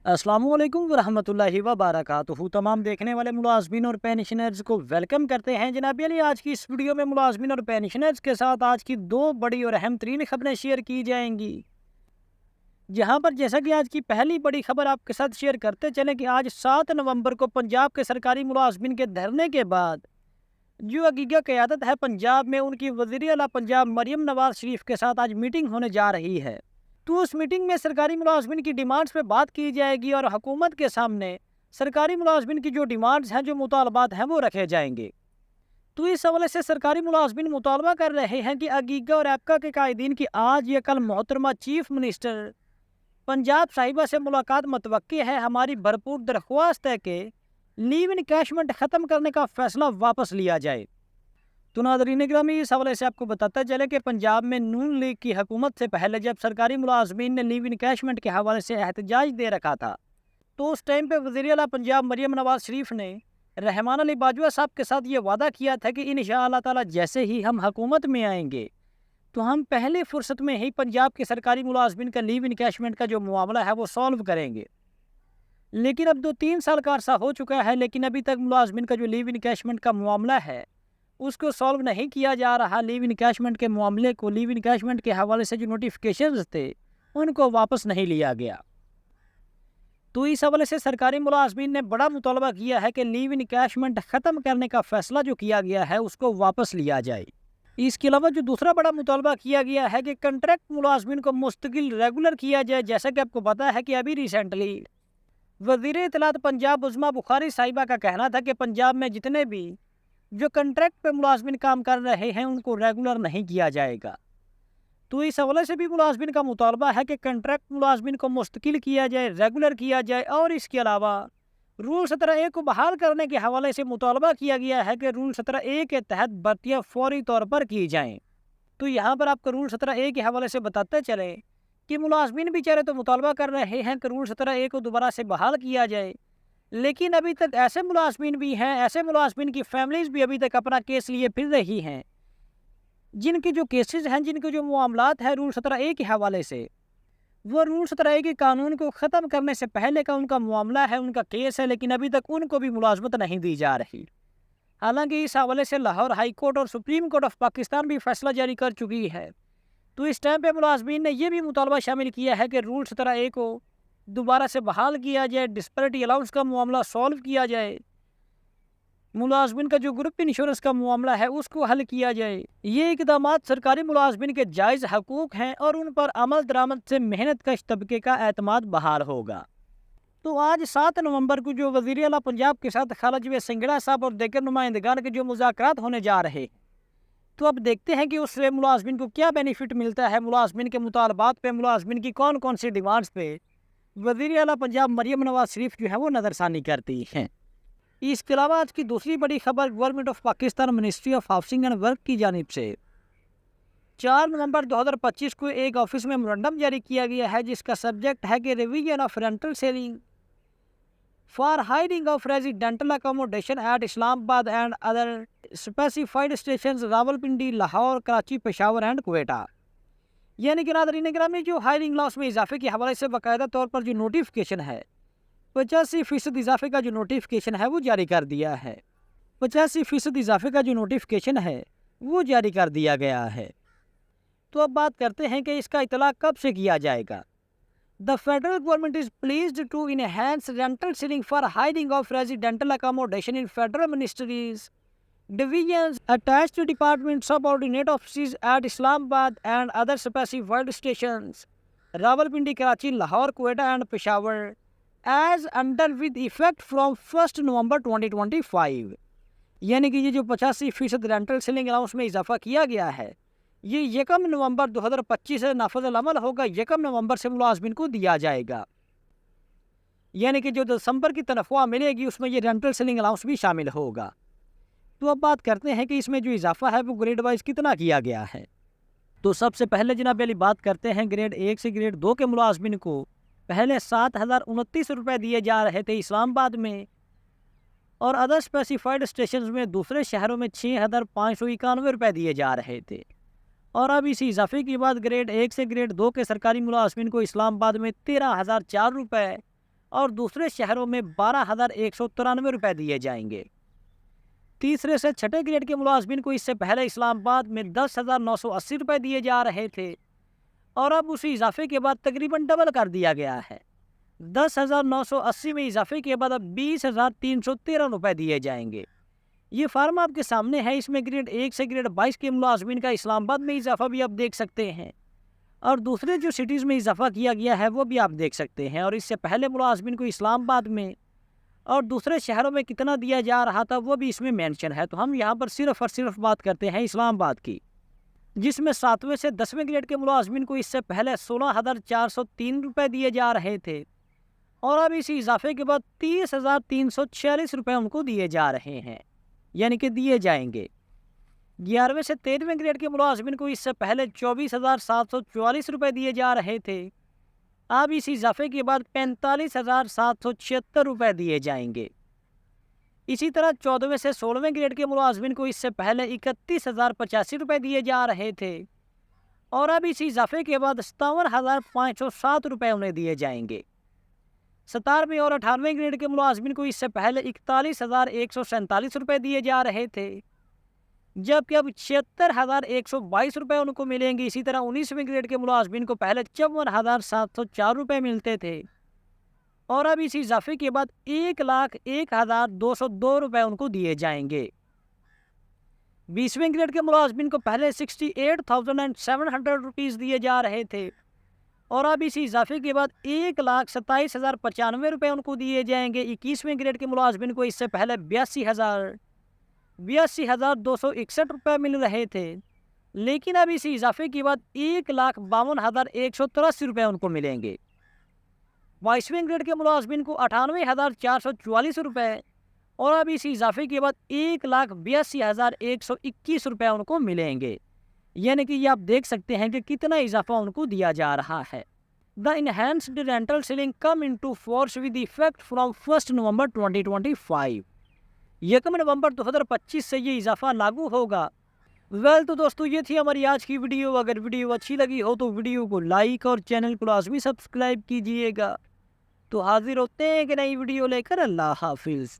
अस्सलाम वालेकुम वरहमतुल्लाहि वबरकातुहू। तमाम देखने वाले मुलाजमीन और पेंशनर्स को वेलकम करते हैं। जनाब अली, आज की इस वीडियो में मुलाजमीन और पेंशनर्स के साथ आज की दो बड़ी और अहम तरीन खबरें शेयर की जाएंगी। जहां पर जैसा कि आज की पहली बड़ी खबर आपके साथ शेयर करते चले कि आज 7 नवंबर को पंजाब के सरकारी मुलाजमीन के धरने के बाद जो हकीका क़यादत है पंजाब में, उनकी वज़ीर आला पंजाब मरियम नवाज शरीफ के साथ आज मीटिंग होने जा रही है। तो उस मीटिंग में सरकारी मुलाजमीन की डिमांड्स पे बात की जाएगी और हुकूमत के सामने सरकारी मुलाजमीन की जो डिमांड्स हैं, जो मुतालबात हैं, वो रखे जाएंगे। तो इस हवाले से सरकारी मुलाजमीन मुतालबा कर रहे हैं कि अगीगा और एपका के कायदीन की आज या कल मोहतरमा चीफ मिनिस्टर पंजाब साहिबा से मुलाकात मतवक्की है। हमारी भरपूर दरख्वास्त है कि लीव इनकैशमेंट ख़त्म करने का फ़ैसला वापस लिया जाए। तो नाज़रीन गिरामी, इस हवाले से आपको बताता चले कि पंजाब में नून लीग की हुकूमत से पहले जब सरकारी मुलाजमीन ने लीव इनकैशमेंट के हवाले से एहतजाज दे रखा था, तो उस टाइम पे वज़ीर आला पंजाब मरियम नवाज शरीफ ने रहमान अली बाजवा साहब के साथ ये वादा किया था कि इंशाअल्लाह ताला जैसे ही हम हुकूमत में आएंगे तो हम पहले फुर्सत में ही पंजाब के सरकारी मुलाजमीन का लीव इनकैशमेंट का जो मामला है वो सॉल्व करेंगे। लेकिन अब 2-3 साल का अरसा हो चुका है, लेकिन अभी तक मुलाजमीन का जो लीव इनकैशमेंट का मामला है उसको सॉल्व नहीं किया जा रहा। लीव इनकैशमेंट के मामले को, लीव इनकैशमेंट के हवाले से जो नोटिफिकेशंस थे उनको वापस नहीं लिया गया। तो इस हवाले से सरकारी मुलाजमीन ने बड़ा मुतालबा किया है कि लीव इनकैशमेंट ख़त्म करने का फ़ैसला जो किया गया है उसको वापस लिया जाए। इसके अलावा जो दूसरा बड़ा मुतालबा किया गया है कि कंट्रैक्ट मुलाजमीन को मुस्तकिल रेगुलर किया जाए। जैसा कि आपको पता है कि अभी रिसेंटली वज़ीर इत्तलात पंजाब उज़मा बुखारी साहिबा का कहना था कि पंजाब में जितने भी जो कंट्रैक्ट पे मुलाजमीन काम कर रहे हैं उनको रेगुलर नहीं किया जाएगा। तो इस हवाले से भी मुलाजमीन का मुतालबा है कि कंट्रैक्ट मुलाजमीन को मुस्तकिल किया जाए, रेगुलर किया जाए। और इसके अलावा रूल 17A को बहाल करने के हवाले से मुतालबा किया गया है कि रूल 17A के तहत भर्तियाँ फौरी तौर पर की जाएँ। तो यहाँ पर आपको रूल 17A के हवाले से बताते चले कि मुलाजमीन बेचारे तो मुतालबा कर रहे हैं कि रूल 17A को दोबारा से बहाल किया जाए, लेकिन अभी तक ऐसे मुलाजमीन भी हैं, ऐसे मुलाजमीन की फैमिलीज़ भी अभी तक अपना केस लिए फिर रही हैं, जिनके जो केसेस हैं, जिनके जो मामलात हैं रूल 17A के हवाले से, वो रूल 17A के कानून को ख़त्म करने से पहले का उनका मामला है, उनका केस है, लेकिन अभी तक उनको भी मुलाजमत नहीं दी जा रही। हालांकि इस हवाले से लाहौर हाई कोर्ट और सुप्रीम कोर्ट ऑफ पाकिस्तान भी फैसला जारी कर चुकी है। तो इस टाइम पे मुलाजमीन ने यह भी मुतालबा शामिल किया है कि रूल 17A को दोबारा से बहाल किया जाए, डिस्पैरिटी अलाउंस का मामला सॉल्व किया जाए, मुलाजमीन का जो ग्रुप इंश्योरेंस का मामला है उसको हल किया जाए। ये इकदाम सरकारी मुलाजमीन के जायज़ हकूक़ हैं और उन पर अमल दरामद से मेहनत कश तबके का एतमाद बहाल होगा। तो आज 7 नवंबर को जो वज़ीर आला पंजाब के साथ खालिद सिंगड़ा साहब और दीगर नुमाइंदगान के जो मुज़ाकरात होने जा रहे, तो अब देखते हैं कि उससे मुलाजमीन को क्या बेनिफिट मिलता है। मुलाजमीन के मुतालबात पे, मुलाजमीन की कौन कौन सी डिमांड्स पे वज़ीर आला पंजाब मरियम नवाज शरीफ जो है वो नज़रसानी करती हैं। इसके अलावा आज की दूसरी बड़ी खबर government of Pakistan ministry of housing and work की जानिब से 4 नवंबर 2025 को एक ऑफिस में मेमोरेंडम जारी किया गया है, जिसका सब्जेक्ट है कि revision of rental ceiling for hiring of residential accommodation at Islamabad and other specified stations Rawalpindi, Lahore, Karachi, Peshawar and Quetta. यानी कि नाज़रीन गिरामी, जो हायरिंग लॉस में इजाफे के हवाले से बाकायदा तौर पर जो नोटिफिकेशन है 85% इजाफे का जो नोटिफिकेशन है वो जारी कर दिया है। 85% इजाफे का जो नोटिफिकेशन है वो जारी कर दिया गया है। तो अब बात करते हैं कि इसका इतला कब से किया जाएगा। The federal government is pleased to enhance rental ceiling for hiring of residential accommodation in federal ministries divisions attached to department subordinate offices at Islamabad and other specified stations, Rawalpindi, Karachi, Lahore, Quetta and Peshawar, as under with effect from 1 नवंबर 2025। यानी कि ये जो 85% rental ceiling allowance में इजाफा किया गया है ये 1 नवंबर 2025 से नाफिज़ अमल होगा। 1 नवंबर से मुलाजमीन को दिया जाएगा। यानी कि जो दिसंबर की तनख्वाह मिलेगी उसमें ये रेंटल सीलिंग अलाउंस भी शामिल होगा। तो अब बात करते हैं कि इसमें जो इजाफा है वो ग्रेड वाइज कितना किया गया है। तो सबसे पहले जनाब अली बात करते हैं ग्रेड 1 से ग्रेड 2 के मुलाजमीन को पहले 7,029 रुपये दिए जा रहे थे इस्लामाबाद में, और अदर स्पेसिफाइड स्टेशन में दूसरे शहरों में 6,591 रुपये दिए जा रहे थे। और अब इस इजाफे के बाद ग्रेड 1 से ग्रेड 2 के सरकारी मुलाजमीन को इस्लामाबाद में 13,004 रुपये और दूसरे शहरों में 12,193 रुपये दिए जाएंगे। तीसरे से छठे ग्रेड के मुलाजमीन को इससे पहले इस्लामाबाद में 10,980 रुपये दिए जा रहे थे और अब उसी इजाफे के बाद तकरीबन डबल कर दिया गया है। 10,980 में इजाफे के बाद अब 20,313 रुपये दिए जाएंगे। ये फार्म आपके सामने है। इसमें ग्रेड 1 से ग्रेड 22 के मुलाजमीन का इस्लामाबाद में इजाफा भी आप देख सकते हैं और दूसरे जो सिटीज़ में इजाफा किया गया है वो भी आप देख सकते हैं। और इससे पहले मुलाजमीन को इस्लामाबाद में और दूसरे शहरों में कितना दिया जा रहा था वो भी इसमें मेंशन है। तो हम यहाँ पर सिर्फ और सिर्फ बात करते हैं इस्लामाबाद की, जिसमें 7वें से 10वें ग्रेड के मुलाजमीन को इससे पहले 16,403 रुपये दिए जा रहे थे और अब इसी इजाफे के बाद 30,346 रुपये उनको दिए जा रहे हैं, यानी कि दिए जाएंगे। 11वें से 13वें ग्रेड के मुलाजमीन को इससे पहले 24,744 रुपये दिए जा रहे थे। अब इस इजाफे के बाद 45,776 रुपये दिए जाएंगे। इसी तरह 14वें से 16वें ग्रेड के मुलाजमीन को इससे पहले 31,085 रुपये दिए जा रहे थे और अब इस इजाफे के बाद 57,507 रुपये उन्हें दिए जाएंगे। 17वें और 18वें ग्रेड के मुलाजमीन को इससे पहले 41,147 रुपये दिए जा रहे थे, जबकि अब 76,122 रुपये उनको मिलेंगे। इसी तरह 19वें ग्रेड के मुलाजमीन को पहले 54,704 रुपये मिलते थे और अब इस इजाफे के बाद 1,01,202 रुपये उनको दिए जाएंगे। 20वें ग्रेड के मुलाजमीन को पहले 68,700 रुपीज़ दिए जा रहे थे और अब इस इजाफे के बाद 1,27,095 रुपये उनको दिए जाएंगे। 21वें ग्रेड के मुलाजमीन को इससे पहले 82,261 रुपये मिल रहे थे, लेकिन अब इस इजाफे के बाद 1,52,183 रुपये उनको मिलेंगे। 22वें ग्रेड के मुलाजमीन को 98,444 रुपये और अब इस इजाफे के बाद 1,82,121 रुपये उनको मिलेंगे, यानी कि ये आप देख सकते हैं कि कितना इजाफा उनको दिया जा रहा है। The enhanced rental ceiling come into force with effect from 1 नवंबर 2025। 1 नवंबर 2025 से ये इजाफा लागू होगा। तो दोस्तों ये थी हमारी आज की वीडियो। अगर वीडियो अच्छी लगी हो तो वीडियो को लाइक और चैनल को लाजमी सब्सक्राइब कीजिएगा। तो हाजिर होते हैं कि नई वीडियो लेकर। अल्लाह हाफिज़।